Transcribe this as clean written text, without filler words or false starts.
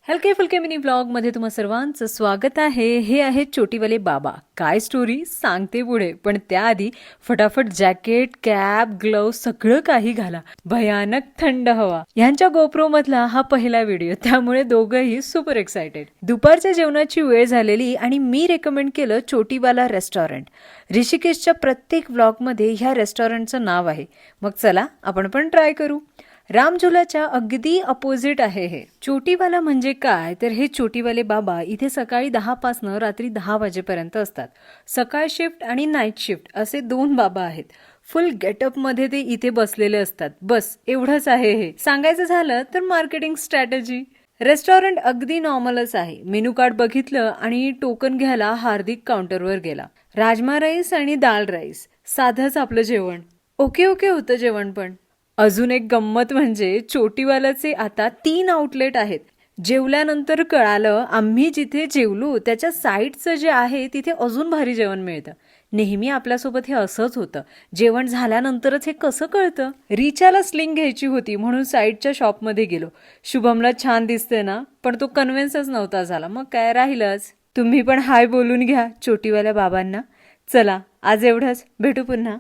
हलके फुलके mini blog मध्ये तुम्हा सर्वांचं स्वागत आहे. हे आहेत छोटीवाले बाबा. काय स्टोरी सांगते पुढे, पण त्याआधी फटाफट जॅकेट, कॅप, ग्लोव्ह सगळं काही घाला. भयानक थंड हवा. ह्यांच्या गोप्रो मधला हा पहिला व्हिडिओ, त्यामुळे दोघंही सुपर एक्सायटेड. दुपारच्या जेवणाची वेळ झालेली आणि मी रेकमेंड केलं छोटीवाला रेस्टॉरंट. ऋषिकेशच्या प्रत्येक व्लॉग मध्ये ह्या रेस्टॉरंटचं नाव आहे. मग चला आपण पण ट्राय करू. रामझुलाच्या अगदी अपोजिट आहे हे. छोटीवाला म्हणजे काय, तर हे छोटीवाले बाबा इथे सकाळी 10 पासनं रात्री 10 वाजेपर्यंत असतात. सकाळ शिफ्ट आणि नाईट शिफ्ट असे 2 बाबा आहेत. फुल गेटअप मध्ये ते इथे बसलेले असतात. बस एवढंच आहे हे. सांगायचं झालं तर मार्केटिंग स्ट्रॅटेजी. रेस्टॉरंट अगदी नॉर्मलच आहे. मेनू कार्ड बघितलं आणि टोकन घ्यायला हार्दिक काउंटरवर गेला. राजमा राईस आणि दाल राईस, साधंच आपलं जेवण. ओके होतं जेवण. पण अजून एक गंमत म्हणजे छोटीवाल्याचे आता 3 आउटलेट आहेत. जेवल्यानंतर कळालं, आम्ही जिथे जेवलो त्याच्या साईडचं जे आहे तिथे अजून भारी जेवण मिळतं. नेहमी आपल्यासोबत हे असंच होतं, जेवण झाल्यानंतरच हे कसं कळतं. रिचाला स्लिंग घ्यायची होती म्हणून साईडच्या शॉपमध्ये गेलो. शुभमला छान दिसते ना, पण तो कन्व्हिन्सच नव्हता झाला. मग काय राहिलंच. तुम्ही पण हाय बोलून घ्या छोटीवाल्या बाबांना. चला आज एवढंच, भेटू पुन्हा.